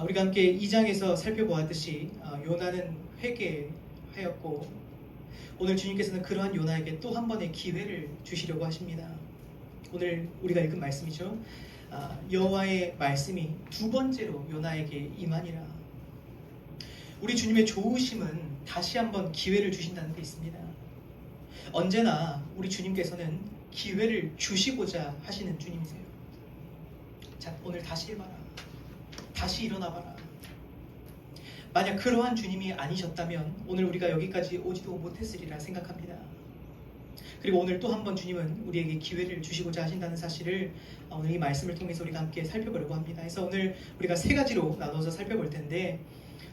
우리가 함께 2장에서 살펴보았듯이 요나는 회개하였고 오늘 주님께서는 그러한 요나에게 또 한 번의 기회를 주시려고 하십니다. 오늘 우리가 읽은 말씀이죠. 여호와의 말씀이 두 번째로 요나에게 임하니라. 우리 주님의 좋으심은 다시 한번 기회를 주신다는 데 있습니다. 언제나 우리 주님께서는 기회를 주시고자 하시는 주님이세요. 자, 오늘 다시 해봐라. 다시 일어나봐라. 만약 그러한 주님이 아니셨다면 오늘 우리가 여기까지 오지도 못했으리라 생각합니다. 그리고 오늘 또 한 번 주님은 우리에게 기회를 주시고자 하신다는 사실을 오늘 이 말씀을 통해서 우리가 함께 살펴보려고 합니다. 그래서 오늘 우리가 세 가지로 나눠서 살펴볼 텐데,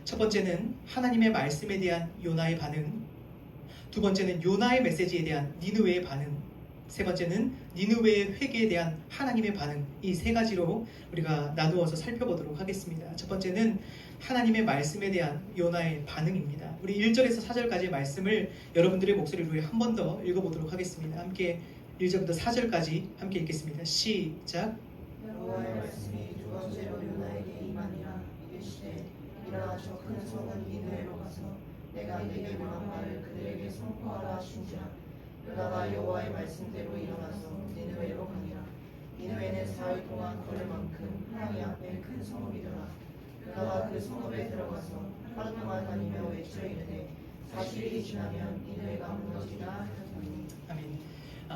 첫 번째는 하나님의 말씀에 대한 요나의 반응, 두 번째는 요나의 메시지에 대한 니느웨의 반응, 세 번째는 니느웨의 회개에 대한 하나님의 반응, 이 세 가지로 우리가 나누어서 살펴보도록 하겠습니다. 첫 번째는 하나님의 말씀에 대한 요나의 반응입니다. 우리 1절에서 4절까지의 말씀을 여러분들의 목소리로 한 번 더 읽어보도록 하겠습니다. 함께 1절부터 4절까지 함께 읽겠습니다. 시작. 여호와의 말씀이 두 번째로 요나에게 임하니라. 이르시되 일어나 저 큰 성은 니느웨로 가서 내가 네게 명한 말을 그들에게 선포하라 하신지라. 요나가 여호와의 말씀대로 일어나서 니느웨로 가니라. 니느웨는 사흘 동안 걸을 만큼 하나님 앞에 큰 성읍이더라. 요나가 그 성읍에 들어가서 하루 동안 다니며 외쳐 이르되 40일이 지나면 니느웨가 무너지리라 하였더니. 아멘.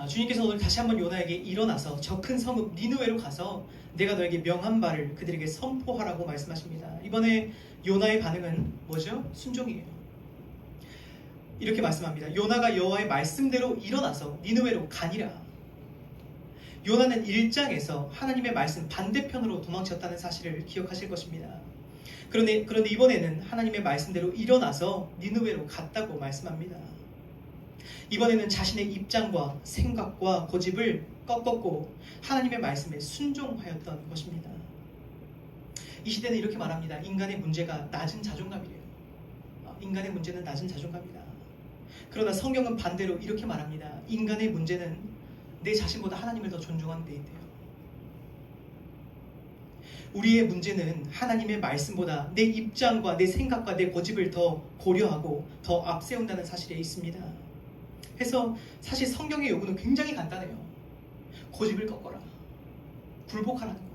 주님께서 오늘 다시 한번 요나에게 일어나서 저 큰 성읍 니느웨로 가서 내가 너에게 명한 바를 그들에게 선포하라고 말씀하십니다. 이번에 요나의 반응은 뭐죠? 순종이에요. 이렇게 말씀합니다. 요나가 여호와의 말씀대로 일어나서 니느웨로 가니라. 요나는 1장에서 하나님의 말씀 반대편으로 도망쳤다는 사실을 기억하실 것입니다. 그런데 이번에는 하나님의 말씀대로 일어나서 니느웨로 갔다고 말씀합니다. 이번에는 자신의 입장과 생각과 고집을 꺾었고 하나님의 말씀에 순종하였던 것입니다. 이 시대는 이렇게 말합니다. 인간의 문제가 낮은 자존감이래요. 인간의 문제는 낮은 자존감이다. 그러나 성경은 반대로 이렇게 말합니다. 인간의 문제는 내 자신보다 하나님을 더 존중하는 데 있대요. 우리의 문제는 하나님의 말씀보다 내 입장과 내 생각과 내 고집을 더 고려하고 더 앞세운다는 사실에 있습니다. 그래서 사실 성경의 요구는 굉장히 간단해요. 고집을 꺾어라. 굴복하라는 거예요.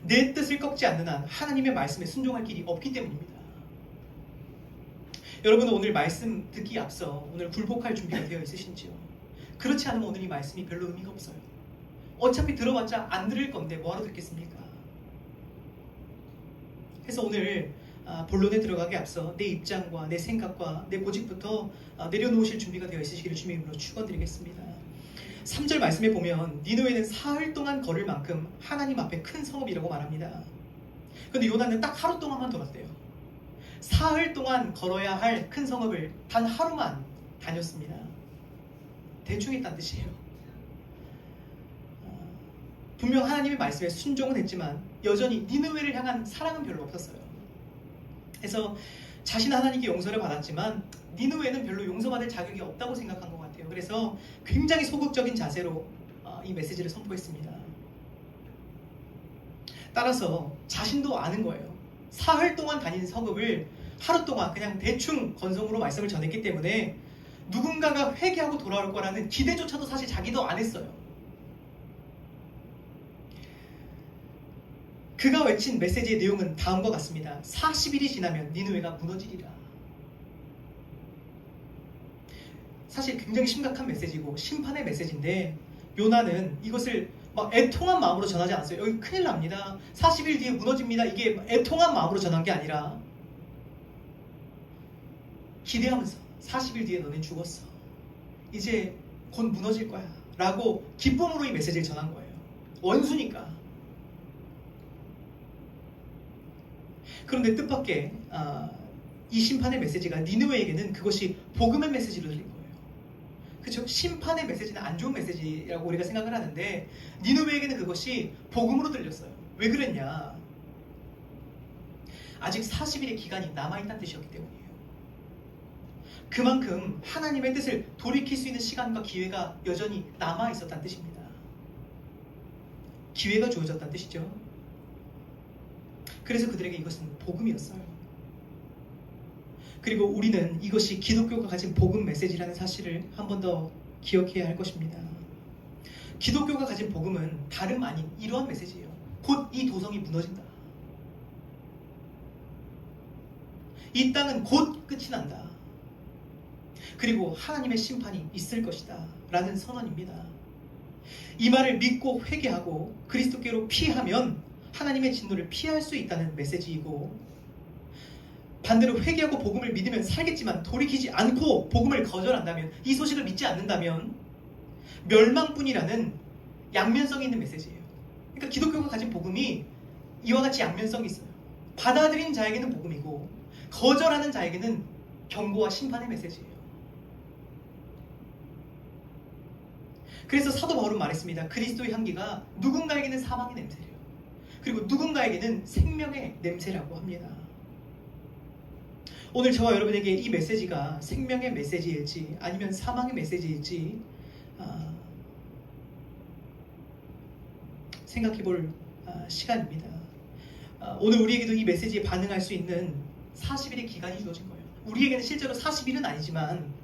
내 뜻을 꺾지 않는 한 하나님의 말씀에 순종할 길이 없기 때문입니다. 여러분은 오늘 말씀 듣기 앞서 오늘 굴복할 준비가 되어 있으신지요? 그렇지 않으면 오늘 이 말씀이 별로 의미가 없어요. 어차피 들어봤자 안 들을 건데 뭐하러 듣겠습니까? 그래서 오늘 본론에 들어가기 앞서 내 입장과 내 생각과 내 고집부터 내려놓으실 준비가 되어 있으시기를 주님의 이름으로 축원드리겠습니다. 3절 말씀에 보면 니느웨는 사흘 동안 걸을 만큼 하나님 앞에 큰 성읍이라고 말합니다. 그런데 요나는 딱 하루 동안만 돌았대요. 사흘 동안 걸어야 할 큰 성읍을 단 하루만 다녔습니다. 대충 했다는 뜻이에요. 분명 하나님의 말씀에 순종은 했지만 여전히 니느웨를 향한 사랑은 별로 없었어요. 그래서 자신은 하나님께 용서를 받았지만 니느웨는 별로 용서받을 자격이 없다고 생각한 것 같아요. 그래서 굉장히 소극적인 자세로 이 메시지를 선포했습니다. 따라서 자신도 아는 거예요. 사흘 동안 다닌 성읍을 하루 동안 그냥 대충 건성으로 말씀을 전했기 때문에 누군가가 회개하고 돌아올 거라는 기대조차도 사실 자기도 안 했어요. 그가 외친 메시지의 내용은 다음과 같습니다. 40일이 지나면 니느웨가 무너지리라. 사실 굉장히 심각한 메시지고 심판의 메시지인데 요나는 이것을 막 애통한 마음으로 전하지 않았어요. 여기 큰일 납니다. 40일 뒤에 무너집니다. 이게 애통한 마음으로 전한 게 아니라 기대하면서 40일 뒤에 너네 죽었어. 이제 곧 무너질 거야. 라고 기쁨으로 이 메시지를 전한 거예요. 원수니까. 그런데 뜻밖의 이 심판의 메시지가 니느웨에게는 그것이 복음의 메시지로 들린 거예요. 그렇죠? 심판의 메시지는 안 좋은 메시지라고 우리가 생각을 하는데 니느웨에게는 그것이 복음으로 들렸어요. 왜 그랬냐? 아직 40일의 기간이 남아있다는 뜻이었기 때문이에요. 그만큼 하나님의 뜻을 돌이킬 수 있는 시간과 기회가 여전히 남아있었다는 뜻입니다. 기회가 주어졌다는 뜻이죠. 그래서 그들에게 이것은 복음이었어요. 그리고 우리는 이것이 기독교가 가진 복음 메시지라는 사실을 한 번 더 기억해야 할 것입니다. 기독교가 가진 복음은 다름 아닌 이러한 메시지예요. 곧 이 도성이 무너진다. 이 땅은 곧 끝이 난다. 그리고 하나님의 심판이 있을 것이다 라는 선언입니다. 이 말을 믿고 회개하고 그리스도께로 피하면 하나님의 진노를 피할 수 있다는 메시지이고, 반대로 회개하고 복음을 믿으면 살겠지만 돌이키지 않고 복음을 거절한다면, 이 소식을 믿지 않는다면 멸망뿐이라는 양면성이 있는 메시지예요. 그러니까 기독교가 가진 복음이 이와 같이 양면성이 있어요. 받아들인 자에게는 복음이고 거절하는 자에게는 경고와 심판의 메시지예요. 그래서 사도 바울은 말했습니다. 그리스도의 향기가 누군가에게는 사망의 냄새래요. 그리고 누군가에게는 생명의 냄새라고 합니다. 오늘 저와 여러분에게 이 메시지가 생명의 메시지일지 아니면 사망의 메시지일지 생각해 볼 시간입니다. 오늘 우리에게도 이 메시지에 반응할 수 있는 40일의 기간이 주어진 거예요. 우리에게는 실제로 40일은 아니지만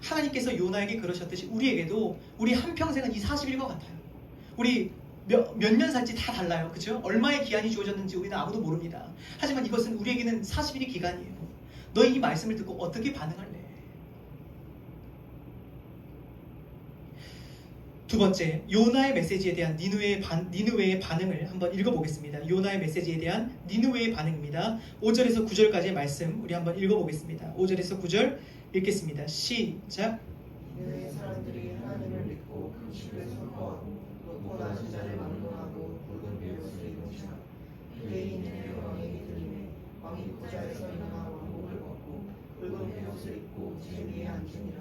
하나님께서 요나에게 그러셨듯이 우리에게도 우리 한평생은 이 40일과 같아요. 우리 몇 년 살지 다 달라요. 그렇죠? 얼마의 기한이 주어졌는지 우리는 아무도 모릅니다. 하지만 이것은 우리에게는 40일의 기간이에요. 너희 이 말씀을 듣고 어떻게 반응할래? 두 번째, 요나의 메시지에 대한 니느웨의 반응을 한번 읽어보겠습니다. 요나의 메시지에 대한 니느웨의 반응입니다. 5절에서 9절까지의 말씀 우리 한번 읽어보겠습니다. 5절에서 9절 읽겠습니다. 시작. 니느웨 사람들이 하나님을 믿고 금식을 선포하고 높고 낮은 자를 막론하고 붉은 베옷을 입으시나 유대인 니느웨 왕에게 들리매 왕이 보좌에서 일어나 왕복을 벗고 붉은 베옷을 입고 제위에 앉으니라.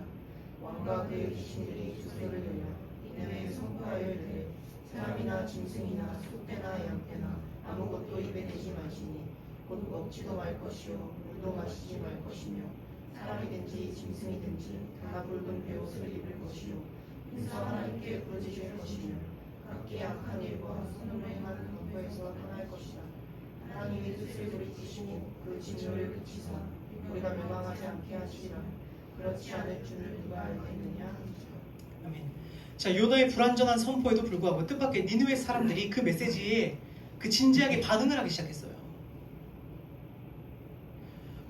왕과 그의 귀신들이 주소를 들려 니느웨에 선포하여 이르되 사람이나 짐승이나 소떼나 양떼나 아무것도 입에 대지 마시니 곧 먹지도 말 것이요 물도 마시지 말 것이며 사람이든지 짐승이든지 다 붉은 베옷을 입을 것이요 인사 하나님께 부르짖을 것이며 각기 악한 일과 선으로 행하는 공포에서 떠날 것이다. 하나님의 뜻을 돌이키시고 그 진노를 그치사 우리가 멸망하지 않게 하시리라. 그렇지 않을 줄을 누가 알겠느냐. 아멘. 자, 요나의 불완전한 선포에도 불구하고 뜻밖의 니느웨 사람들이 그 메시지에 그 진지하게 반응을 하기 시작했어요.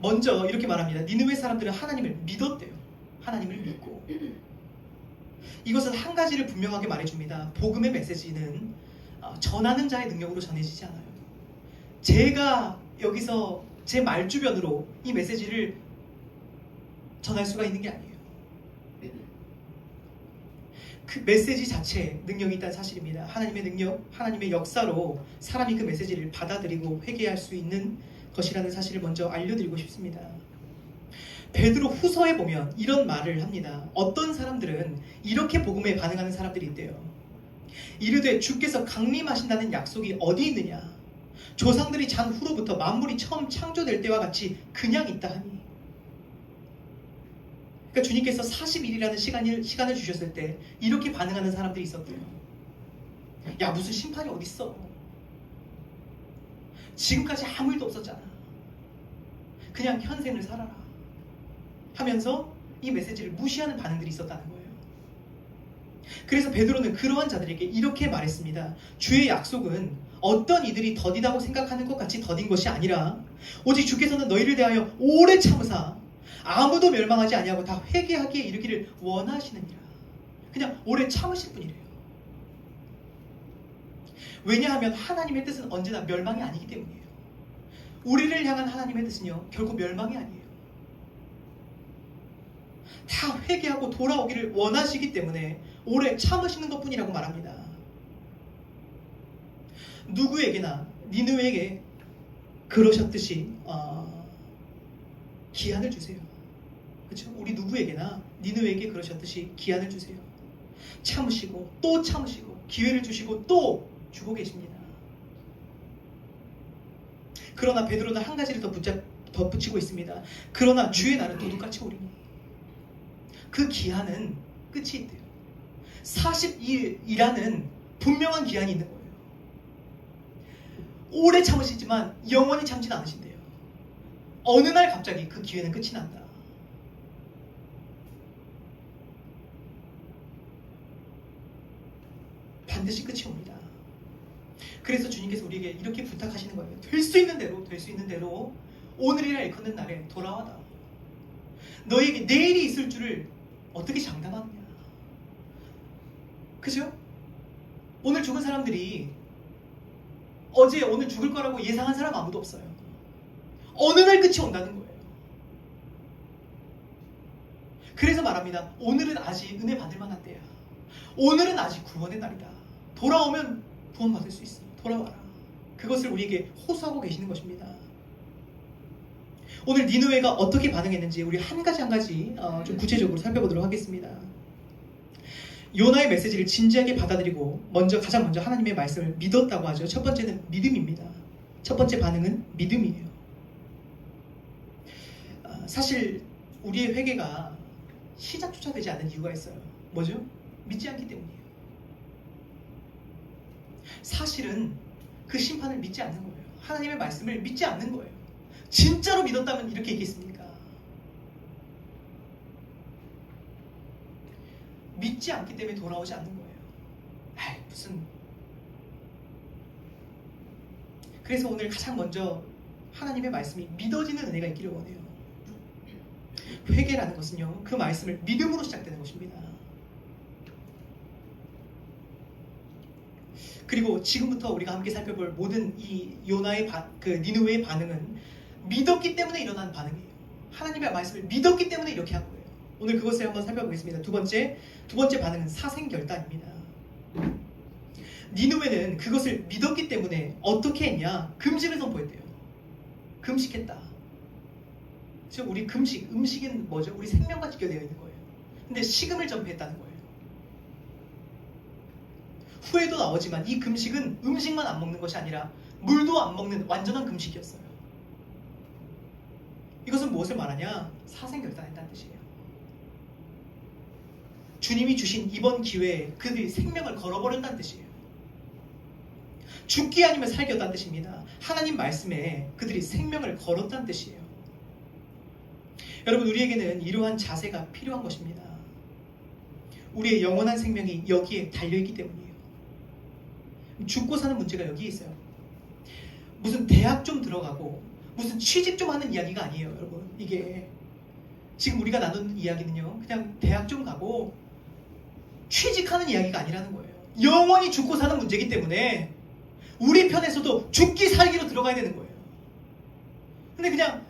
먼저 이렇게 말합니다. 니느웨 사람들은 하나님을 믿었대요. 하나님을 믿고. 이것은 한 가지를 분명하게 말해줍니다. 복음의 메시지는 전하는 자의 능력으로 전해지지 않아요. 제가 여기서 제 말주변으로 이 메시지를 전할 수가 있는 게 아니에요. 그 메시지 자체에 능력이 있다는 사실입니다. 하나님의 능력, 하나님의 역사로 사람이 그 메시지를 받아들이고 회개할 수 있는 것이라는 사실을 먼저 알려드리고 싶습니다. 베드로 후서에 보면 이런 말을 합니다. 어떤 사람들은 이렇게 복음에 반응하는 사람들이 있대요. 이르되 주께서 강림하신다는 약속이 어디 있느냐? 조상들이 잔 후로부터 만물이 처음 창조될 때와 같이 그냥 있다 하니. 그러니까 주님께서 40일이라는 시간을 주셨을 때 이렇게 반응하는 사람들이 있었대요. 야, 무슨 심판이 어딨어? 지금까지 아무 일도 없었잖아. 그냥 현생을 살아라 하면서 이 메시지를 무시하는 반응들이 있었다는 거예요. 그래서 베드로는 그러한 자들에게 이렇게 말했습니다. 주의 약속은 어떤 이들이 더디다고 생각하는 것 같이 더딘 것이 아니라 오직 주께서는 너희를 대하여 오래 참으사 아무도 멸망하지 아니하고 다 회개하기에 이르기를 원하시느니라. 그냥 오래 참으실 분이래요. 왜냐하면 하나님의 뜻은 언제나 멸망이 아니기 때문이에요. 우리를 향한 하나님의 뜻은요, 결코 멸망이 아니에요. 다 회개하고 돌아오기를 원하시기 때문에 오래 참으시는 것뿐이라고 말합니다. 누구에게나 니느웨에게 그러셨듯이 기한을 주세요. 그렇죠? 우리 누구에게나 니느웨에게 그러셨듯이 기한을 주세요. 참으시고 또 참으시고 기회를 주시고 또 주고 계십니다. 그러나 베드로는 한 가지를 덧붙이고 있습니다. 그러나 주의 날은 도둑같이 오리니. 그 기한은 끝이 있대요. 40일이라는 분명한 기한이 있는 거예요. 오래 참으시지만 영원히 참지는 않으신대요. 어느 날 갑자기 그 기회는 끝이 난다. 반드시 끝이 옵니다. 그래서 주님께서 우리에게 이렇게 부탁하시는 거예요. 될 수 있는 대로, 될 수 있는 대로 오늘이라 일컫는 날에 돌아와라. 너에게 내일이 있을 줄을 어떻게 장담하느냐. 그죠? 오늘 죽은 사람들이 어제 오늘 죽을 거라고 예상한 사람 아무도 없어요. 어느 날 끝이 온다는 거예요. 그래서 말합니다. 오늘은 아직 은혜 받을 만한 때야. 오늘은 아직 구원의 날이다. 돌아오면 구원받을 수 있어. 돌아와라. 그것을 우리에게 호소하고 계시는 것입니다. 오늘 니느웨가 어떻게 반응했는지 우리 한 가지 좀 구체적으로 살펴보도록 하겠습니다. 요나의 메시지를 진지하게 받아들이고 가장 먼저 하나님의 말씀을 믿었다고 하죠. 첫 번째는 믿음입니다. 첫 번째 반응은 믿음이에요. 사실 우리의 회개가 시작조차 되지 않는 이유가 있어요. 뭐죠? 믿지 않기 때문이에요. 사실은 그 심판을 믿지 않는 거예요. 하나님의 말씀을 믿지 않는 거예요. 진짜로 믿었다면 이렇게 얘기했습니까? 믿지 않기 때문에 돌아오지 않는 거예요. 아이, 그래서 오늘 가장 먼저 하나님의 말씀이 믿어지는 은혜가 있기를 원해요. 회개라는 것은요, 그 말씀을 믿음으로 시작되는 것입니다. 그리고 지금부터 우리가 함께 살펴볼 모든 이 요나의 니느웨의 반응은 믿었기 때문에 일어난 반응이에요. 하나님의 말씀을 믿었기 때문에 이렇게 한 거예요. 오늘 그것을 한번 살펴보겠습니다. 두 번째 반응은 사생결단입니다. 니느웨는 그것을 믿었기 때문에 어떻게 했냐? 금식을 선포했대요. 금식했다. 즉 우리 음식은 뭐죠? 우리 생명과 직결되어 있는 거예요. 근데 식음을 전폐했다는 거예요. 후에도 나오지만 이 금식은 음식만 안 먹는 것이 아니라 물도 안 먹는 완전한 금식이었어요. 이것은 무엇을 말하냐? 사생결단했다는 뜻이에요. 주님이 주신 이번 기회에 그들이 생명을 걸어버렸다는 뜻이에요. 죽기 아니면 살기였다는 뜻입니다. 하나님 말씀에 그들이 생명을 걸었다는 뜻이에요. 여러분, 우리에게는 이러한 자세가 필요한 것입니다. 우리의 영원한 생명이 여기에 달려있기 때문이에요. 죽고 사는 문제가 여기에 있어요. 무슨 대학 좀 들어가고 무슨 취직 좀 하는 이야기가 아니에요, 여러분. 이게 지금 우리가 나눈 이야기는요, 그냥 대학 좀 가고 취직하는 이야기가 아니라는 거예요. 영원히 죽고 사는 문제이기 때문에 우리 편에서도 죽기 살기로 들어가야 되는 거예요. 근데 그냥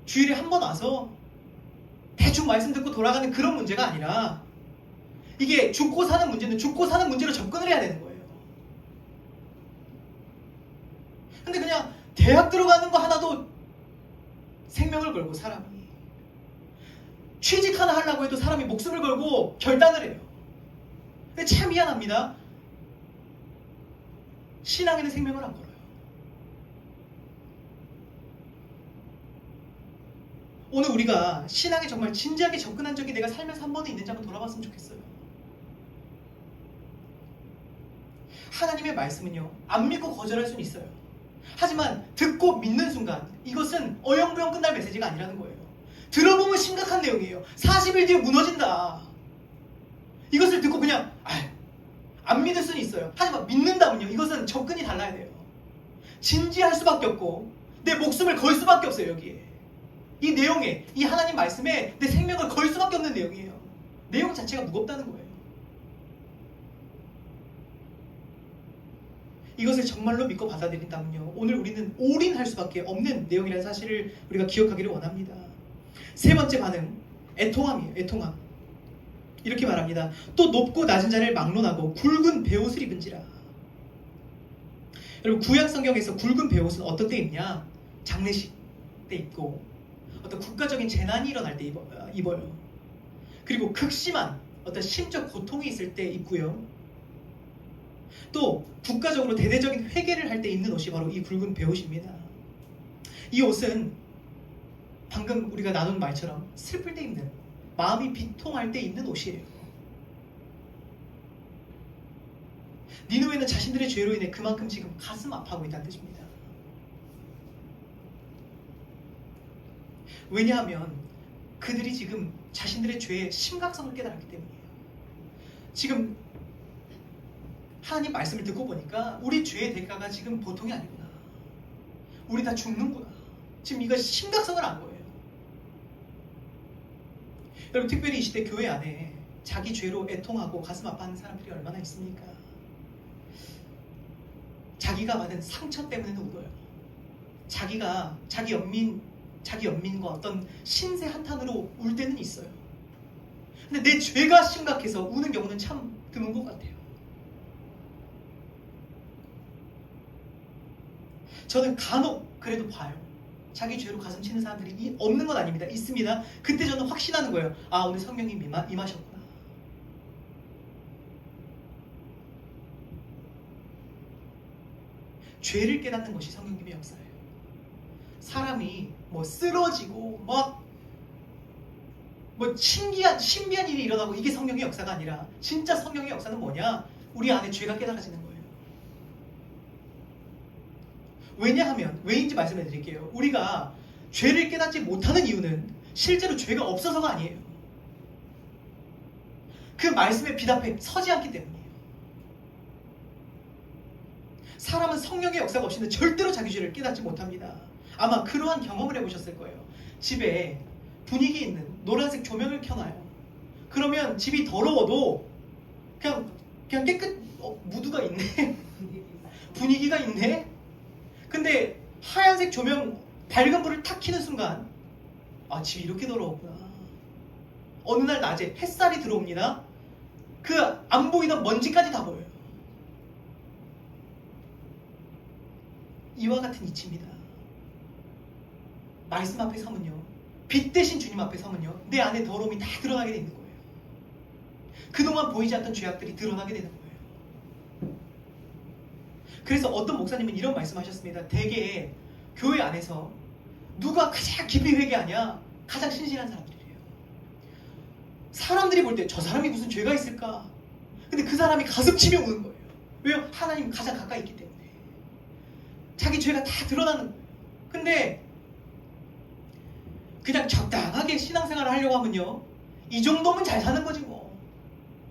주일에 한 번 와서 대충 말씀 듣고 돌아가는 그런 문제가 아니라 이게 죽고 사는 문제는 죽고 사는 문제로 접근을 해야 되는 거예요. 근데 그냥 대학 들어가는 거 하나도 생명을 걸고 사람이 취직 하나 하려고 해도 사람이 목숨을 걸고 결단을 해요. 근데 참 미안합니다. 신앙에는 생명을 안 걸어요. 오늘 우리가 신앙에 정말 진지하게 접근한 적이 내가 살면서 한 번은 있는지 한번 돌아봤으면 좋겠어요. 하나님의 말씀은요, 안 믿고 거절할 수는 있어요. 하지만 듣고 믿는 순간 이것은 어영부영 끝날 메시지가 아니라는 거예요. 들어보면 심각한 내용이에요. 40일 뒤에 무너진다. 이것을 듣고 그냥 안 믿을 수는 있어요. 하지만 믿는다면요, 이것은 접근이 달라야 돼요. 진지할 수밖에 없고 내 목숨을 걸 수밖에 없어요. 여기에 이 내용에, 이 하나님 말씀에 내 생명을 걸 수밖에 없는 내용이에요. 내용 자체가 무겁다는 거예요. 이것을 정말로 믿고 받아들인다면요, 오늘 우리는 올인할 수밖에 없는 내용이라는 사실을 우리가 기억하기를 원합니다. 세 번째 반응, 애통함이에요. 애통함. 이렇게 말합니다. 또 높고 낮은 자를 막론하고 굵은 베옷을 입은지라. 여러분, 구약 성경에서 굵은 베옷은 어떤 때 입냐? 장례식 때 입고 어떤 국가적인 재난이 일어날 때 입어요. 그리고 극심한 어떤 심적 고통이 있을 때 입고요. 또 국가적으로 대대적인 회개를 할 때 입는 옷이 바로 이 굵은 베옷입니다. 이 옷은 방금 우리가 나눈 말처럼 슬플 때 입는, 마음이 비통할 때 입는 옷이에요. 니느웨는 자신들의 죄로 인해 그만큼 지금 가슴 아파하고 있다는 뜻입니다. 왜냐하면 그들이 지금 자신들의 죄의 심각성을 깨달았기 때문이에요. 지금 하나님 말씀을 듣고 보니까 우리 죄의 대가가 지금 보통이 아니구나. 우리 다 죽는구나. 지금 이거 심각성을 안 거예요. 여러분, 특별히 이 시대 교회 안에 자기 죄로 애통하고 가슴 아파하는 사람들이 얼마나 있습니까? 자기가 받은 상처 때문에는 울어요. 자기 연민과 어떤 신세 한탄으로 울 때는 있어요. 근데 내 죄가 심각해서 우는 경우는 참 드문 것 같아요. 저는 간혹 그래도 봐요. 자기 죄로 가슴 치는 사람들이 없는 건 아닙니다. 있습니다. 그때 저는 확신하는 거예요. 아, 오늘 성령이 임하셨구나. 죄를 깨닫는 것이 성령님의 역사예요. 사람이 뭐 쓰러지고 뭐 신비한 일이 일어나고 이게 성령의 역사가 아니라 진짜 성령의 역사는 뭐냐? 우리 안에 죄가 깨달아지는 거예요. 왜냐하면, 왜인지 말씀해 드릴게요. 우리가 죄를 깨닫지 못하는 이유는 실제로 죄가 없어서가 아니에요. 그 말씀에 비답해 서지 않기 때문이에요. 사람은 성령의 역사가 없이는 절대로 자기 죄를 깨닫지 못합니다. 아마 그러한 경험을 해보셨을 거예요. 집에 분위기 있는 노란색 조명을 켜놔요. 그러면 집이 더러워도 그냥 무드가 있네. 분위기가 있네. 근데 하얀색 조명 밝은 불을 탁 켜는 순간, 아, 집이 이렇게 더러웠구나. 어느 날 낮에 햇살이 들어옵니다. 그 안 보이던 먼지까지 다 보여요. 이와 같은 이치입니다. 말씀 앞에 서면요, 빛 대신 주님 앞에 서면요, 내 안에 더러움이 다 드러나게 되는 거예요. 그동안 보이지 않던 죄악들이 드러나게 되는 거예요. 그래서 어떤 목사님은 이런 말씀하셨습니다. 대개 교회 안에서 누가 가장 깊이 회개하냐? 가장 신실한 사람들이에요. 사람들이 볼 때 저 사람이 무슨 죄가 있을까? 근데 그 사람이 가슴 치며 우는 거예요. 왜요? 하나님 가장 가까이 있기 때문에. 자기 죄가 다 드러나는 거예요. 근데 그냥 적당하게 신앙생활을 하려고 하면요, 이 정도면 잘 사는 거지 뭐.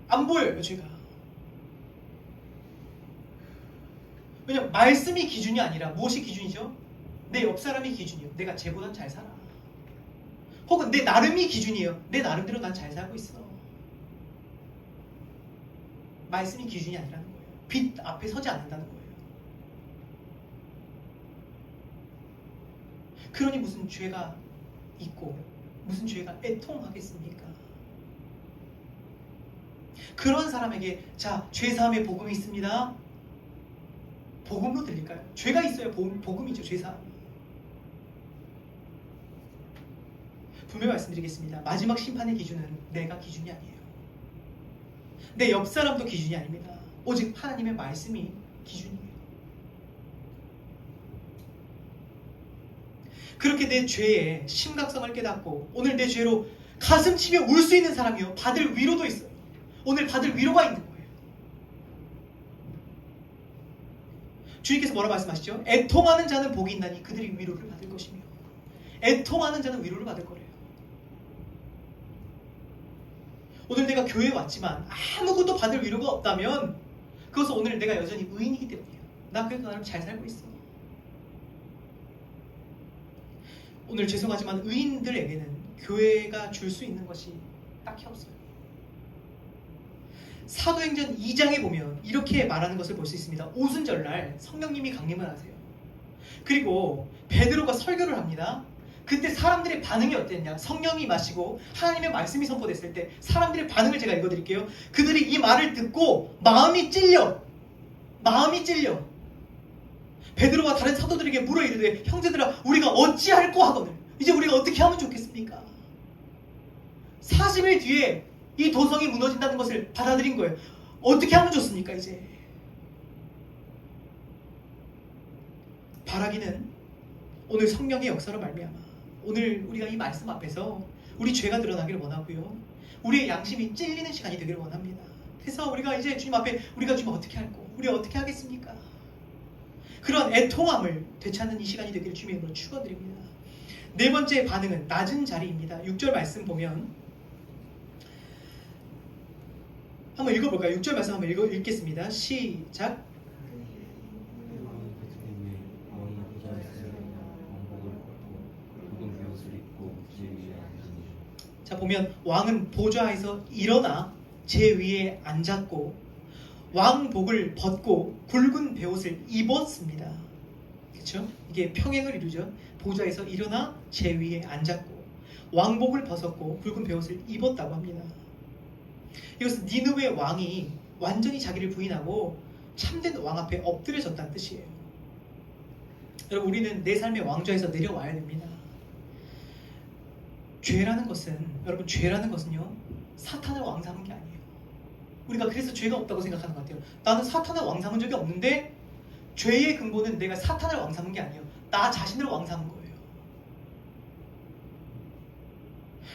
안 보여요, 죄가. 왜냐면 말씀이 기준이 아니라 무엇이 기준이죠? 내 옆 사람이 기준이에요. 내가 쟤보단 잘 살아. 혹은 내 나름이 기준이에요. 내 나름대로 난 잘 살고 있어. 말씀이 기준이 아니라는 거예요. 빛 앞에 서지 않는다는 거예요. 그러니 무슨 죄가 있고 무슨 죄가 애통하겠습니까? 그런 사람에게 자, 죄사함의 복음이 있습니다. 복음으로 들릴까요? 죄가 있어야 복음이죠. 죄사함. 분명히 말씀드리겠습니다. 마지막 심판의 기준은 내가 기준이 아니에요. 내 옆 사람도 기준이 아닙니다. 오직 하나님의 말씀이 기준이에요. 그렇게 내 죄의 심각성을 깨닫고 오늘 내 죄로 가슴 치며 울 수 있는 사람이요, 받을 위로도 있어요. 오늘 받을 위로가 있는 거예요. 주님께서 뭐라 말씀하시죠? 애통하는 자는 복이 있나니 그들이 위로를 받을 것이며, 애통하는 자는 위로를 받을 거래요. 오늘 내가 교회에 왔지만 아무것도 받을 위로가 없다면 그것은 오늘 내가 여전히 의인이기 때문이에요. 나 그래도 나름 잘 살고 있어. 오늘 죄송하지만 의인들에게는 교회가 줄 수 있는 것이 딱히 없어요. 사도행전 2장에 보면 이렇게 말하는 것을 볼 수 있습니다. 오순절날 성령님이 강림을 하세요. 그리고 베드로가 설교를 합니다. 그때 사람들의 반응이 어땠냐? 성령이 마시고 하나님의 말씀이 선포됐을 때 사람들의 반응을 제가 읽어드릴게요. 그들이 이 말을 듣고 마음이 찔려 베드로가 다른 사도들에게 물어 이르되 형제들아 우리가 어찌할꼬 하거늘 이제 우리가 어떻게 하면 좋겠습니까? 40일 뒤에 이 도성이 무너진다는 것을 받아들인 거예요. 어떻게 하면 좋습니까? 이제 바라기는 오늘 성령의 역사로 말미암아 오늘 우리가 이 말씀 앞에서 우리 죄가 드러나기를 원하고요, 우리의 양심이 찔리는 시간이 되기를 원합니다. 그래서 우리가 이제 주님 앞에 우리가 주님 어떻게 할꼬, 우리 어떻게 하겠습니까? 그런 애통함을 되찾는 이 시간이 되기를 주님의 이름으로 축원드립니다. 네 번째 반응은 낮은 자리입니다. 6절 말씀 보면 한번 읽어볼까요? 6절 말씀 한번 읽겠습니다. 시작. 자, 보면 왕은 보좌에서 일어나 제 위에 앉았고 왕복을 벗고 굵은 베옷을 입었습니다. 그렇죠? 이게 평행을 이루죠. 보좌에서 일어나 제 위에 앉았고 왕복을 벗었고 굵은 베옷을 입었다고 합니다. 이것은 니느웨 왕이 완전히 자기를 부인하고 참된 왕 앞에 엎드려졌다는 뜻이에요. 여러분, 우리는 내 삶의 왕좌에서 내려와야 됩니다. 죄라는 것은요, 사탄을 왕 삼은 게 아니에요. 우리가 그래서 죄가 없다고 생각하는 것 같아요. 나는 사탄을 왕 삼은 적이 없는데, 죄의 근본은 내가 사탄을 왕 삼은 게 아니에요. 나 자신을 왕 삼은 거예요.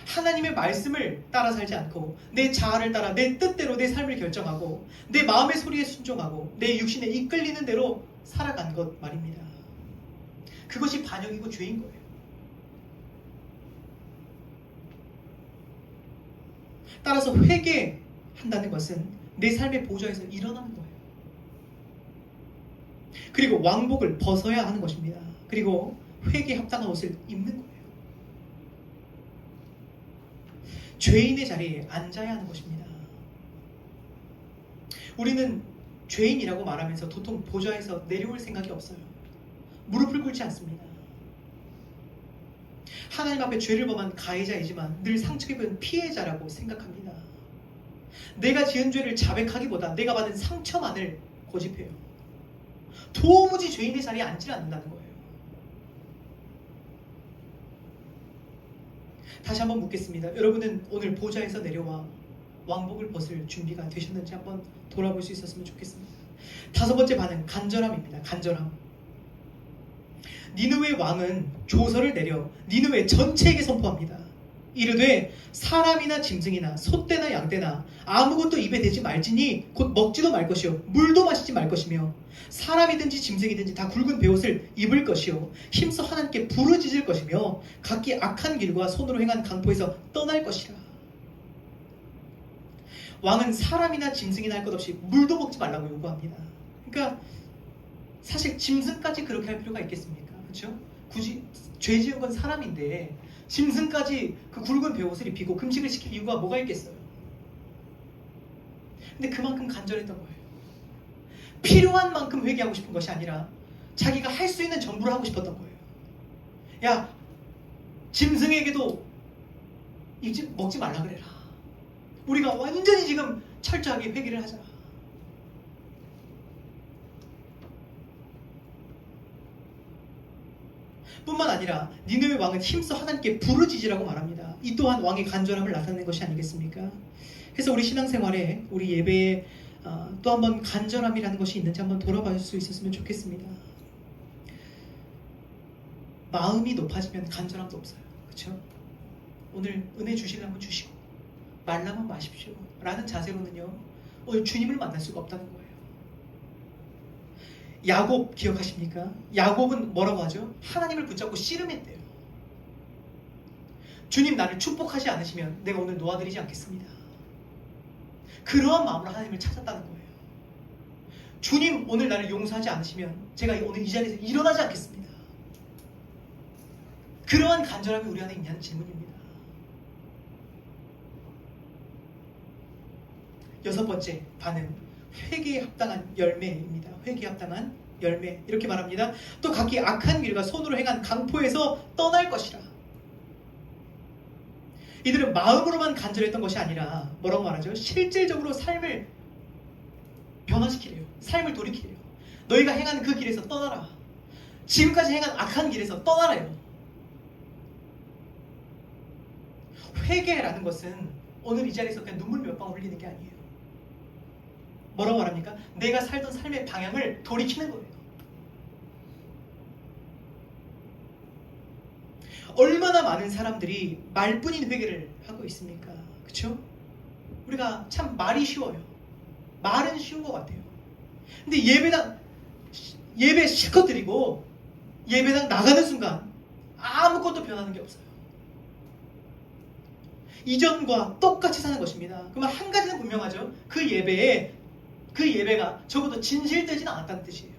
하나님의 말씀을 따라 살지 않고 내 자아를 따라 내 뜻대로 내 삶을 결정하고 내 마음의 소리에 순종하고 내 육신에 이끌리는 대로 살아간 것 말입니다. 그것이 반역이고 죄인 거예요. 따라서 회개한다는 것은 내 삶의 보좌에서 일어나는 거예요. 그리고 왕복을 벗어야 하는 것입니다. 그리고 회개에 합당한 옷을 입는 거예요. 죄인의 자리에 앉아야 하는 것입니다. 우리는 죄인이라고 말하면서 도통 보좌에서 내려올 생각이 없어요. 무릎을 꿇지 않습니다. 하나님 앞에 죄를 범한 가해자이지만 늘 상처 입은 피해자라고 생각합니다. 내가 지은 죄를 자백하기보다 내가 받은 상처만을 고집해요. 도무지 죄인의 자리에 앉지 않는다는 거예요. 다시 한번 묻겠습니다. 여러분은 오늘 보좌에서 내려와 왕복을 벗을 준비가 되셨는지 한번 돌아볼 수 있었으면 좋겠습니다. 다섯 번째 반응, 간절함입니다. 간절함. 니느웨 왕은 조서를 내려 니느웨 전체에게 선포합니다. 이르되 사람이나 짐승이나 소떼나 양떼나 아무것도 입에 대지 말지니 곧 먹지도 말 것이요 물도 마시지 말 것이며 사람이든지 짐승이든지 다 굵은 베옷을 입을 것이요 힘써 하나님께 부르짖을 것이며 각기 악한 길과 손으로 행한 강포에서 떠날 것이라. 왕은 사람이나 짐승이나 할 것 없이 물도 먹지 말라고 요구합니다. 그러니까 사실 짐승까지 그렇게 할 필요가 있겠습니까? 그렇죠? 굳이 죄 지은 건 사람인데 짐승까지 그 굵은 베옷을 입히고 금식을 시킬 이유가 뭐가 있겠어요? 근데 그만큼 간절했던 거예요. 필요한 만큼 회개하고 싶은 것이 아니라 자기가 할 수 있는 전부를 하고 싶었던 거예요. 야, 짐승에게도 먹지 말라 그래라. 우리가 완전히 지금 철저하게 회개를 하자. 뿐만 아니라 니느웨 왕은 힘써 하나님께 부르짖으라고 말합니다. 이 또한 왕의 간절함을 나타내는 것이 아니겠습니까? 그래서 우리 신앙생활에 우리 예배에 또 한번 간절함이라는 것이 있는지 한번 돌아볼 수 있었으면 좋겠습니다. 마음이 높아지면 간절함도 없어요. 그렇죠? 오늘 은혜 주시려면 주시고 말라면 마십시오 라는 자세로는요 오늘 주님을 만날 수가 없다는 거예요. 야곱 기억하십니까? 야곱은 뭐라고 하죠? 하나님을 붙잡고 씨름했대요. 주님, 나를 축복하지 않으시면 내가 오늘 놓아드리지 않겠습니다. 그러한 마음으로 하나님을 찾았다는 거예요. 주님, 오늘 나를 용서하지 않으시면 제가 오늘 이 자리에서 일어나지 않겠습니다. 그러한 간절함이 우리 안에 있냐는 질문입니다. 여섯 번째 반응, 회개에 합당한 열매입니다. 회개에 합당한 열매, 이렇게 말합니다. 또 각기 악한 길과 손으로 행한 강포에서 떠날 것이라. 이들은 마음으로만 간절했던 것이 아니라 뭐라고 말하죠? 실질적으로 삶을 변화시키래요. 삶을 돌이키래요. 너희가 행한 그 길에서 떠나라. 지금까지 행한 악한 길에서 떠나래요. 회개라는 것은 오늘 이 자리에서 그냥 눈물 몇 방울 흘리는 게 아니에요. 뭐라고 말합니까? 내가 살던 삶의 방향을 돌이키는 거예요. 얼마나 많은 사람들이 말뿐인 회개를 하고 있습니까? 그렇죠? 우리가 참 말이 쉬워요. 말은 쉬운 것 같아요. 근데 예배 실컷 드리고 예배당 나가는 순간 아무것도 변하는 게 없어요. 이전과 똑같이 사는 것입니다. 그러면 한 가지는 분명하죠. 그 예배가 적어도 진실되지는 않았다는 뜻이에요.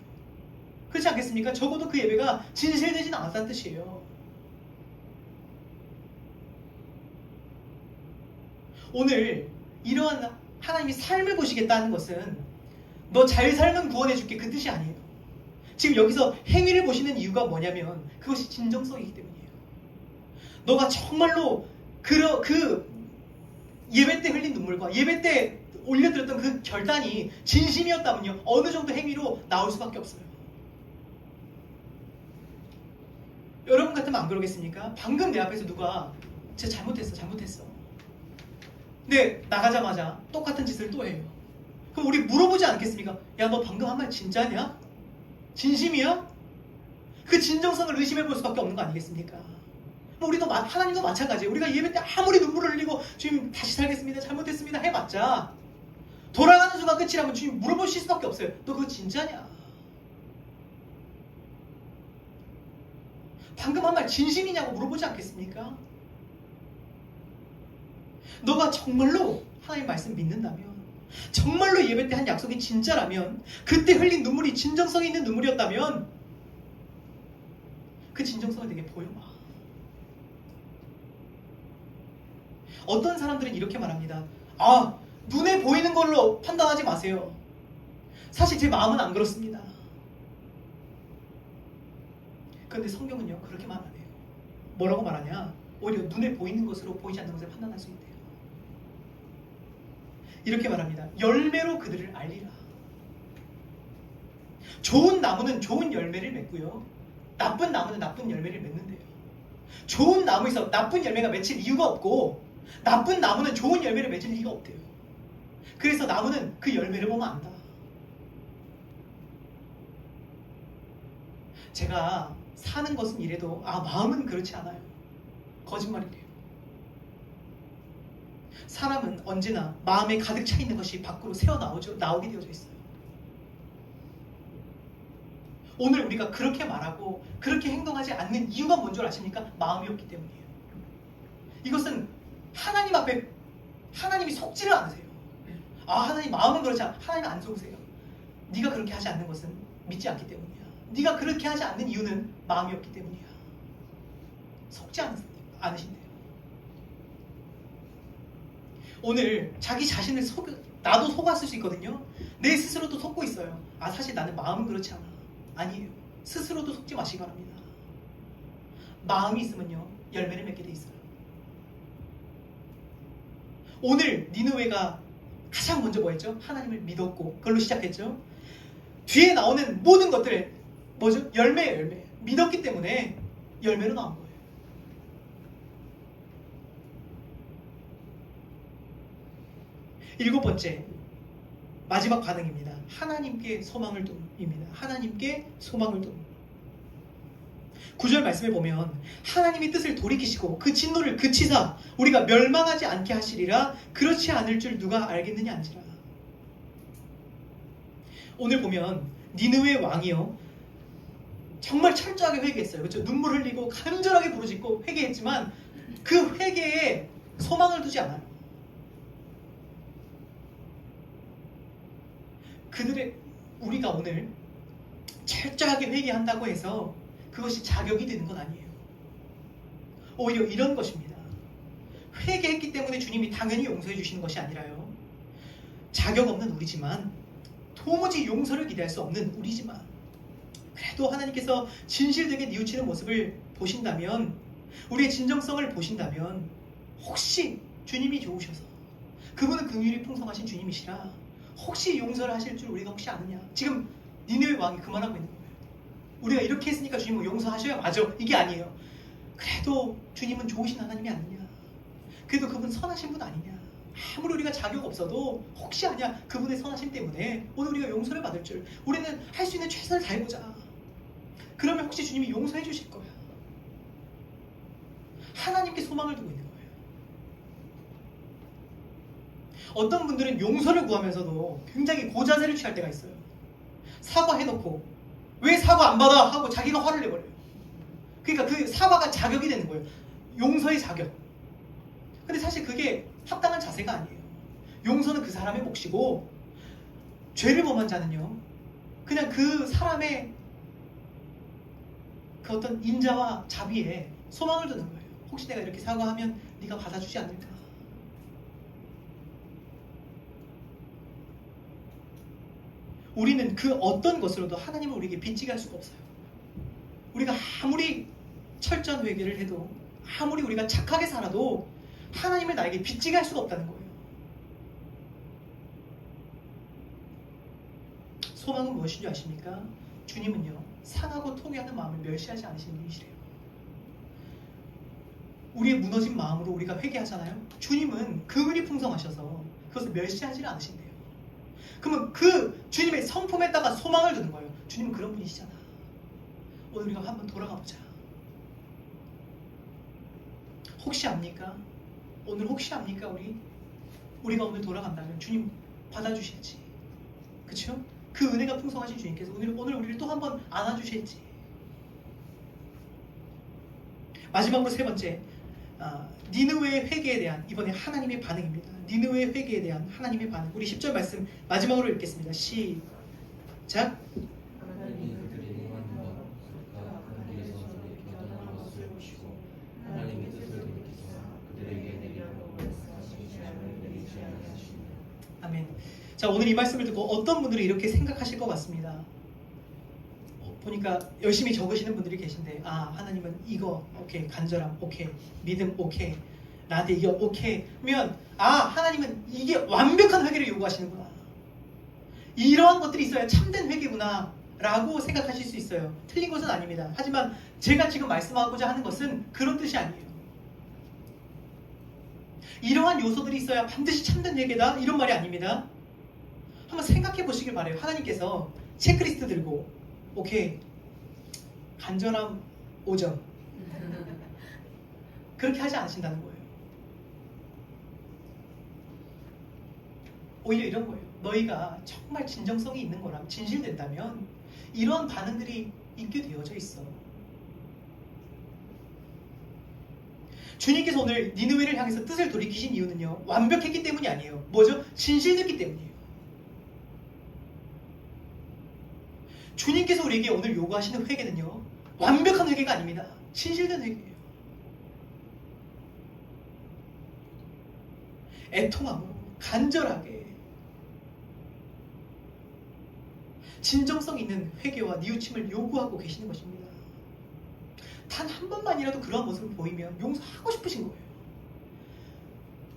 그렇지 않겠습니까? 적어도 그 예배가 진실되지는 않았다는 뜻이에요. 오늘 이러한 하나님이 삶을 보시겠다는 것은 너 잘 살면 구원해줄게 그 뜻이 아니에요. 지금 여기서 행위를 보시는 이유가 뭐냐면 그것이 진정성이기 때문이에요. 너가 정말로 그 예배 때 흘린 눈물과 예배 때 올려드렸던 그 결단이 진심이었다면요 어느 정도 행위로 나올 수밖에 없어요. 여러분 같으면 안 그러겠습니까? 방금 내 앞에서 누가 진짜 잘못했어. 근데 나가자마자 똑같은 짓을 또 해요. 그럼 우리 물어보지 않겠습니까? 야, 너 방금 한 말 진짜냐? 진심이야? 그 진정성을 의심해 볼 수밖에 없는 거 아니겠습니까? 우리도 하나님도 마찬가지예요. 우리가 예배 때 아무리 눈물을 흘리고 주님 다시 살겠습니다. 잘못했습니다. 해봤자 돌아가는 순간 끝이라면 주님 물어보실 수밖에 없어요. 너 그거 진짜냐? 방금 한 말 진심이냐고 물어보지 않겠습니까? 너가 정말로 하나님 말씀 믿는다면 정말로 예배 때 한 약속이 진짜라면 그때 흘린 눈물이 진정성이 있는 눈물이었다면 그 진정성을 되게 보여봐. 어떤 사람들은 이렇게 말합니다. 아, 눈에 보이는 걸로 판단하지 마세요. 사실 제 마음은 안 그렇습니다. 그런데 성경은요 그렇게 말 안 해요. 뭐라고 말하냐? 오히려 눈에 보이는 것으로 보이지 않는 것을 판단할 수 있대요. 이렇게 말합니다. 열매로 그들을 알리라. 좋은 나무는 좋은 열매를 맺고요. 나쁜 나무는 나쁜 열매를 맺는데요. 좋은 나무에서 나쁜 열매가 맺힐 이유가 없고 나쁜 나무는 좋은 열매를 맺을 리가 없대요. 그래서 나무는 그 열매를 보면 안다. 제가 사는 것은 이래도 마음은 그렇지 않아요. 거짓말이래요. 사람은 언제나 마음에 가득 차 있는 것이 밖으로 나오게 되어져 있어요. 오늘 우리가 그렇게 말하고 그렇게 행동하지 않는 이유가 뭔 줄 아십니까? 마음이 없기 때문이에요. 이것은 하나님 앞에 하나님이 속지를 않으세요. 하나님 마음은 그렇지 않아. 하나님 안 속으세요. 네가 그렇게 하지 않는 것은 믿지 않기 때문이야. 네가 그렇게 하지 않는 이유는 마음이 없기 때문이야. 속지 않으신대요. 오늘 자기 자신을 나도 속았을 수 있거든요. 내 스스로도 속고 있어요. 사실 나는 마음은 그렇지 않아. 아니에요. 스스로도 속지 마시기 바랍니다. 마음이 있으면요 열매를 맺게 돼 있어요. 오늘 니느웨가 가장 먼저 뭐 했죠? 하나님을 믿었고 그걸로 시작했죠. 뒤에 나오는 모든 것들 뭐죠? 열매예요. 열매. 믿었기 때문에 열매로 나온 거예요. 일곱 번째 마지막 반응입니다. 하나님께 소망을 둠입니다. 하나님께 소망을 둠. 9절 말씀에 보면 하나님이 뜻을 돌이키시고 그 진노를 그치사 우리가 멸망하지 않게 하시리라. 그렇지 않을 줄 누가 알겠느냐 한지라. 오늘 보면 니느웨 왕이요 정말 철저하게 회개했어요. 그렇죠? 눈물 흘리고 간절하게 부르짖고 회개했지만 그 회개에 소망을 두지 않아요. 우리가 오늘 철저하게 회개한다고 해서 그것이 자격이 되는 건 아니에요. 오히려 이런 것입니다. 회개했기 때문에 주님이 당연히 용서해 주시는 것이 아니라요. 자격 없는 우리지만 도무지 용서를 기대할 수 없는 우리지만 그래도 하나님께서 진실되게 뉘우치는 모습을 보신다면 우리의 진정성을 보신다면 혹시 주님이 좋으셔서 그분은 긍휼이 풍성하신 주님이시라 혹시 용서를 하실 줄 우리가 혹시 아느냐. 지금 니느웨 왕이 그 말하고 있는 거예요. 우리가 이렇게 했으니까 주님은 용서하셔야 맞아. 이게 아니에요. 그래도 주님은 좋으신 하나님이 아니냐. 그래도 그분 선하신 분 아니냐. 아무리 우리가 자격 없어도 혹시 아냐 그분의 선하심 때문에 오늘 우리가 용서를 받을 줄 우리는 할 수 있는 최선을 다해보자. 그러면 혹시 주님이 용서해 주실 거야. 하나님께 소망을 두고 있는 거예요. 어떤 분들은 용서를 구하면서도 굉장히 고자세를 취할 때가 있어요. 사과해놓고 왜 사과 안 받아? 하고 자기가 화를 내버려요. 그러니까 그 사과가 자격이 되는 거예요. 용서의 자격. 근데 사실 그게 합당한 자세가 아니에요. 용서는 그 사람의 몫이고 죄를 범한 자는요 그냥 그 사람의 그 어떤 인자와 자비에 소망을 두는 거예요. 혹시 내가 이렇게 사과하면 네가 받아주지 않을까? 우리는 그 어떤 것으로도 하나님을 우리에게 빚지게 할 수가 없어요. 우리가 아무리 철저한 회개를 해도 아무리 우리가 착하게 살아도 하나님을 나에게 빚지게 할 수가 없다는 거예요. 소망은 무엇인 줄 아십니까? 주님은요 상하고 통회하는 마음을 멸시하지 않으시는 분이시래요. 우리의 무너진 마음으로 우리가 회개하잖아요. 주님은 그은이 풍성하셔서 그것을 멸시하지 않으신대요. 그러면 그 주님의 성품에다가 소망을 두는 거예요. 주님은 그런 분이시잖아. 오늘 우리가 한번 돌아가 보자. 혹시 압니까? 오늘 혹시 압니까? 우리가 오늘 돌아간다면 주님 받아주실지, 그렇죠? 그 은혜가 풍성하신 주님께서 오늘 우리를 또 한번 안아주실지. 마지막으로 세 번째, 니느웨의 회개에 대한 이번에 하나님의 반응입니다. 니느웨의 회개에 대한 하나님의 반응. 우리 10절 말씀 마지막으로 읽겠습니다. 시작. 하나님이 그들이 행한 것, 각 관계에서 돌이켜 떠난 것을 보시고 하나님의 뜻을 돌이키사 그들에게 내리라고 말씀하신 재앙을 내리지 아니하시며. 아멘. 자, 오늘 이 말씀을 듣고 어떤 분들이 이렇게 생각하실 것 같습니다. 보니까 열심히 적으시는 분들이 계신데, 하나님은 이거 오케이, 간절함 오케이, 믿음 오케이, 나한테 이게 오케이 하면 하나님은 이게 완벽한 회개를 요구하시는구나, 이러한 것들이 있어야 참된 회개구나 라고 생각하실 수 있어요. 틀린 것은 아닙니다. 하지만 제가 지금 말씀하고자 하는 것은 그런 뜻이 아니에요. 이러한 요소들이 있어야 반드시 참된 회개다 이런 말이 아닙니다. 한번 생각해 보시길 바라요. 하나님께서 체크리스트 들고 오케이, 간절함 5점 그렇게 하지 않으신다는 거예요. 오히려 이런 거예요. 너희가 정말 진정성이 있는 거라면, 진실된다면 이러한 반응들이 있게 되어져 있어. 주님께서 오늘 니느웨를 향해서 뜻을 돌이키신 이유는요 완벽했기 때문이 아니에요. 뭐죠? 진실됐기 때문이에요. 주님께서 우리에게 오늘 요구하시는 회개는요 완벽한 회개가 아닙니다. 진실된 회개예요. 애통함으로 간절하게 진정성 있는 회개와 뉘우침을 요구하고 계시는 것입니다. 단 한 번만이라도 그러한 모습을 보이면 용서하고 싶으신 거예요.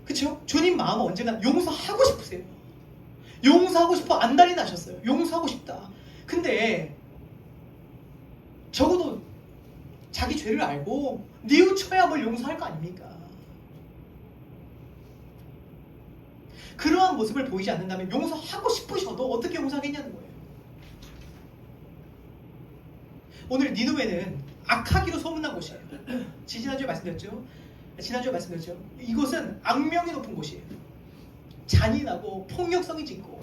그렇죠? 주님 마음은 언제나 용서하고 싶으세요. 용서하고 싶어 안달이 나셨어요. 용서하고 싶다. 근데 적어도 자기 죄를 알고 뉘우쳐야 뭘 용서할 거 아닙니까? 그러한 모습을 보이지 않는다면 용서하고 싶으셔도 어떻게 용서하겠냐는 거예요. 오늘 니느웨는 악하기로 소문난 곳이에요. 지난주에 말씀드렸죠? 이곳은 악명이 높은 곳이에요. 잔인하고 폭력성이 짙고.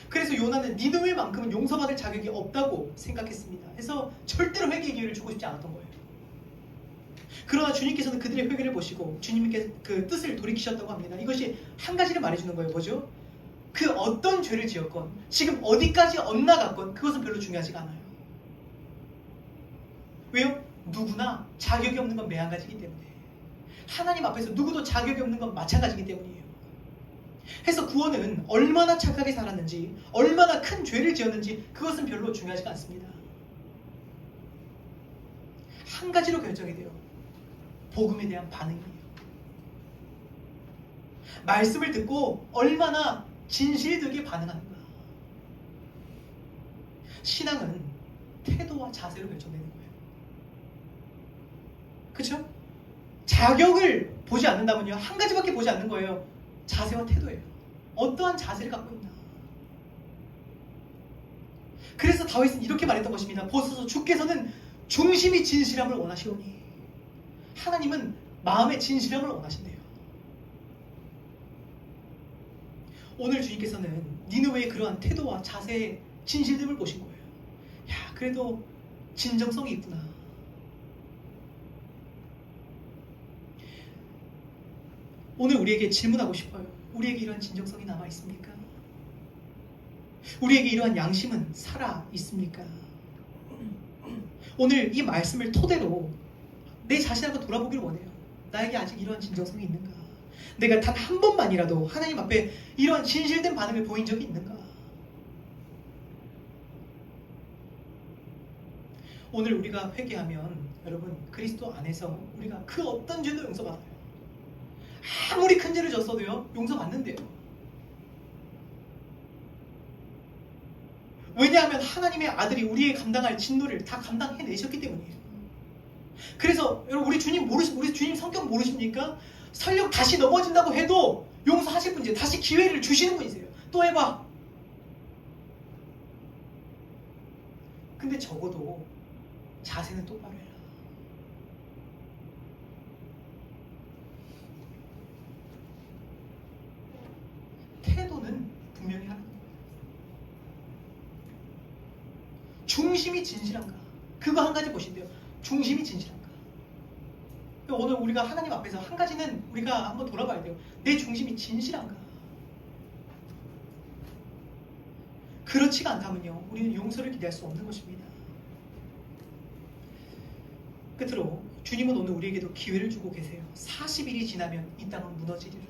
그래서 요나는 니느웨만큼은 용서받을 자격이 없다고 생각했습니다. 그래서 절대로 회개의 기회를 주고 싶지 않았던 거예요. 그러나 주님께서는 그들의 회개를 보시고 주님께 그 뜻을 돌이키셨다고 합니다. 이것이 한 가지를 말해주는 거예요. 뭐죠? 그 어떤 죄를 지었건 지금 어디까지 엇나갔건 그것은 별로 중요하지가 않아요. 왜요? 누구나 자격이 없는 건 매한가지이기 때문에. 하나님 앞에서 누구도 자격이 없는 건 마찬가지이기 때문이에요. 해서 구원은 얼마나 착하게 살았는지, 얼마나 큰 죄를 지었는지 그것은 별로 중요하지가 않습니다. 한 가지로 결정이 돼요. 복음에 대한 반응이에요. 말씀을 듣고 얼마나 진실되게 반응하는가. 신앙은 태도와 자세로 결정되는 거예요. 그렇죠? 자격을 보지 않는다면요 한 가지밖에 보지 않는 거예요. 자세와 태도예요. 어떠한 자세를 갖고 있나. 그래서 다윗은 이렇게 말했던 것입니다. 보소서 주께서는 중심이 진실함을 원하시오니. 하나님은 마음의 진실함을 원하신대요. 오늘 주님께서는 니느웨의 그러한 태도와 자세의 진실됨을 보신 거예요. 야, 그래도 진정성이 있구나. 오늘 우리에게 질문하고 싶어요. 우리에게 이러한 진정성이 남아 있습니까? 우리에게 이러한 양심은 살아 있습니까? 오늘 이 말씀을 토대로 내 자신을 한번 돌아보기를 원해요. 나에게 아직 이러한 진정성이 있는가? 내가 단 한 번만이라도 하나님 앞에 이러한 진실된 반응을 보인 적이 있는가? 오늘 우리가 회개하면 여러분 그리스도 안에서 우리가 그 어떤 죄도 용서받아요. 아무리 큰 죄를 졌어도요 용서받는데요. 왜냐하면 하나님의 아들이 우리의 감당할 진노를 다 감당해내셨기 때문이에요. 그래서 여러분 우리 주님 성격 모르십니까? 설령 다시 넘어진다고 해도 용서하실 분이세요. 다시 기회를 주시는 분이세요. 또 해봐. 근데 적어도 자세는 똑바로 해라. 태도는 분명히 하라는 거예요. 중심이 진실한가? 그거 한 가지 보신대요. 중심이 진실한가? 오늘 우리가 하나님 앞에서 한 가지는 우리가 한번 돌아봐야 돼요. 내 중심이 진실한가? 그렇지가 않다면요 우리는 용서를 기대할 수 없는 것입니다. 끝으로 주님은 오늘 우리에게도 기회를 주고 계세요. 40일이 지나면 이 땅은 무너지리라.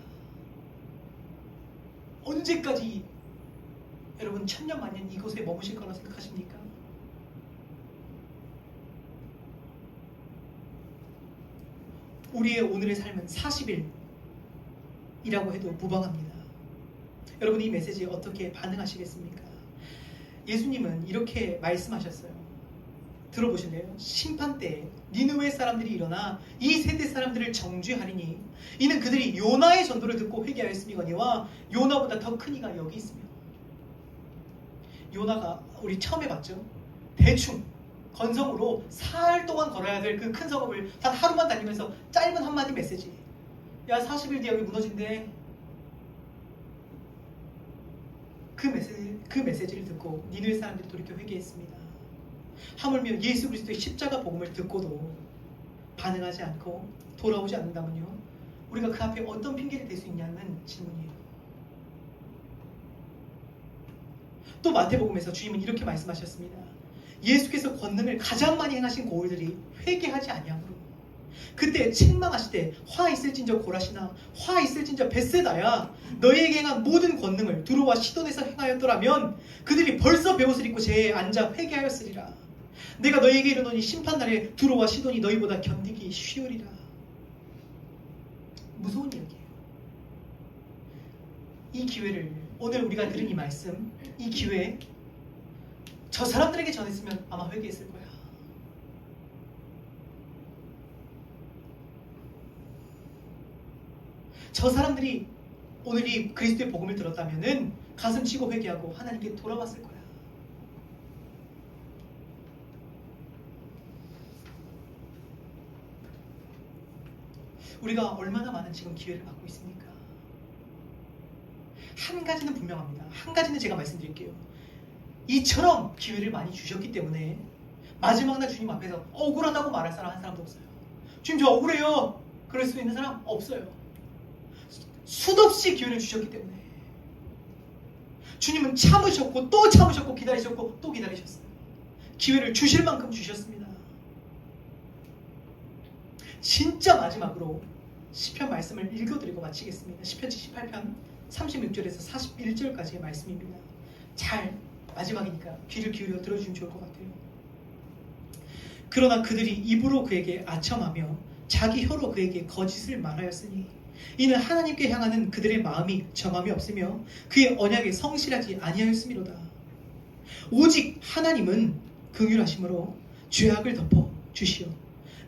언제까지 여러분 천년만년 이곳에 머무실 거라 생각하십니까? 우리의 오늘의 삶은 40일이라고 해도 무방합니다. 여러분 이 메시지에 어떻게 반응하시겠습니까? 예수님은 이렇게 말씀하셨어요. 들어보실래요? 심판 때에 니느웨 사람들이 일어나 이 세대 사람들을 정죄하리니 이는 그들이 요나의 전도를 듣고 회개하였음이거니와 요나보다 더 큰 이가 여기 있으며. 요나가 우리 처음에 봤죠? 대충 건성으로 사흘 동안 걸어야 될 그 큰 성읍을 단 하루만 다니면서 짧은 한마디 메시지. 야 40일 뒤에 여기 무너진대. 그 메시지를 듣고 니느웨 사람들이 돌이켜 회개했습니다. 하물며 예수 그리스도의 십자가 복음을 듣고도 반응하지 않고 돌아오지 않는다면요 우리가 그 앞에 어떤 핑계를 댈 수 있냐는 질문이에요. 또 마태복음에서 주님은 이렇게 말씀하셨습니다. 예수께서 권능을 가장 많이 행하신 고을들이 회개하지 아니하므로 그때 책망하시되 화 있을진저 고라시나 화 있을진저 벳세다야 너희에게 행한 모든 권능을 두로와 시돈에서 행하였더라면 그들이 벌써 베옷을 입고 제에 앉아 회개하였으리라. 내가 너희에게 이르노니 심판날에 두로와 시돈이 너희보다 견디기 쉬우리라. 무서운 이야기예요. 이 기회를 오늘 우리가 들은 이 말씀 이 기회에 저 사람들에게 전했으면 아마 회개했을 거야. 저 사람들이 오늘 이 그리스도의 복음을 들었다면은 가슴 치고 회개하고 하나님께 돌아왔을 거야. 우리가 얼마나 많은 지금 기회를 받고 있습니까? 한 가지는 분명합니다. 한 가지는 제가 말씀드릴게요. 이처럼 기회를 많이 주셨기 때문에 마지막 날 주님 앞에서 억울하다고 말할 사람 한 사람도 없어요. 주님 저 억울해요. 그럴 수 있는 사람 없어요. 수없이 기회를 주셨기 때문에 주님은 참으셨고 또 참으셨고 기다리셨고 또 기다리셨어요. 기회를 주실 만큼 주셨습니다. 진짜 마지막으로 시편 말씀을 읽어드리고 마치겠습니다. 시편 78편 36절에서 41절까지의 말씀입니다. 잘 마지막이니까 귀를 기울여 들어주시면 좋을 것 같아요. 그러나 그들이 입으로 그에게 아첨하며 자기 혀로 그에게 거짓을 말하였으니 이는 하나님께 향하는 그들의 마음이 정함이 없으며 그의 언약에 성실하지 아니하였음이로다. 오직 하나님은 긍휼하심으로 죄악을 덮어 주시어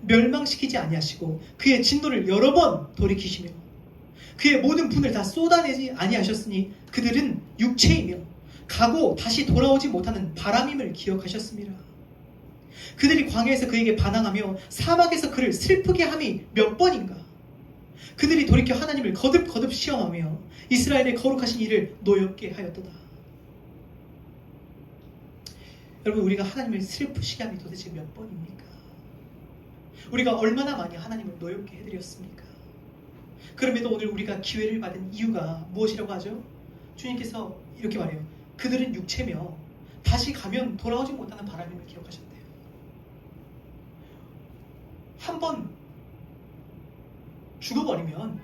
멸망시키지 아니하시고 그의 진노를 여러 번 돌이키시며 그의 모든 분을 다 쏟아내지 아니하셨으니 그들은 육체이며 가고 다시 돌아오지 못하는 바람임을 기억하셨습니다. 그들이 광야에서 그에게 반항하며 사막에서 그를 슬프게 함이 몇 번인가. 그들이 돌이켜 하나님을 거듭거듭 시험하며 이스라엘의 거룩하신 이를 노엽게 하였도다. 여러분, 우리가 하나님을 슬프시게 함이 도대체 몇 번입니까? 우리가 얼마나 많이 하나님을 노엽게 해드렸습니까? 그럼에도 오늘 우리가 기회를 받은 이유가 무엇이라고 하죠? 주님께서 이렇게 말해요. 그들은 육체며 다시 가면 돌아오지 못하는 바람임을 기억하셨대요. 한번 죽어버리면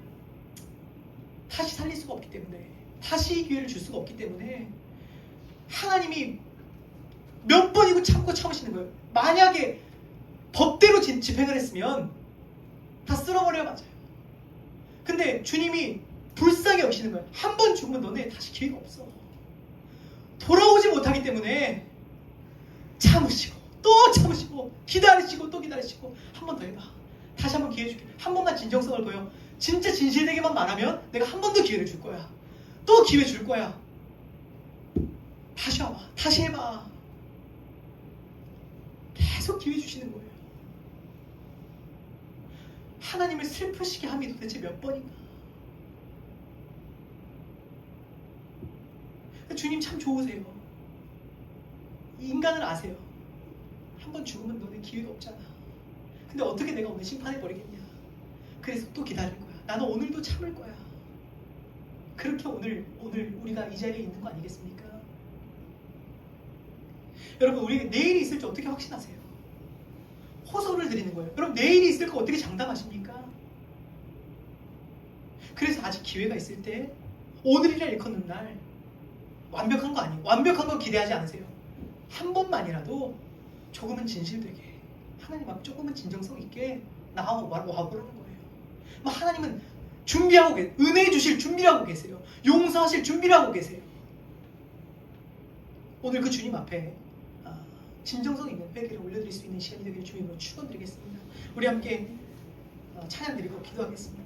다시 살릴 수가 없기 때문에, 다시 기회를 줄 수가 없기 때문에 하나님이 몇 번이고 참고 참으시는 거예요. 만약에 법대로 집행을 했으면 다 쓸어버려야 맞아요. 근데 주님이 불쌍히 여기시는 거예요. 한 번 죽으면 너네 다시 기회가 없어. 돌아오지 못하기 때문에 참으시고 또 참으시고 기다리시고 또 기다리시고 한 번 더 해봐. 다시 한 번 기회 줄게. 한 번만 진정성을 보여. 진짜 진실되게만 말하면 내가 한 번 더 기회를 줄 거야. 또 기회 줄 거야. 다시 와봐. 다시 해봐. 계속 기회 주시는 거예요. 하나님을 슬프시게 함이 도대체 몇 번인가? 주님 참 좋으세요. 인간을 아세요. 한 번 죽으면 너네 기회가 없잖아. 근데 어떻게 내가 오늘 심판해버리겠냐. 그래서 또 기다릴 거야. 나는 오늘도 참을 거야. 그렇게 오늘 우리가 이 자리에 있는 거 아니겠습니까? 여러분, 우리 내일이 있을 줄 어떻게 확신하세요? 호소를 드리는 거예요. 여러분, 내일이 있을 거 어떻게 장담하십니까? 그래서 아직 기회가 있을 때 오늘이라 일컫는 날 완벽한 거 아니에요. 완벽한 거 기대하지 않으세요. 한 번만이라도 조금은 진실되게 하나님 앞에 조금은 진정성 있게 와보라는 거예요. 하나님은 준비하고 계세요. 은혜 주실 준비를 하고 계세요. 용서하실 준비를 하고 계세요. 오늘 그 주님 앞에 진정성 있는 회개를 올려드릴 수 있는 시간이 되기를 주님으로 축원드리겠습니다. 우리 함께 찬양 드리고 기도하겠습니다.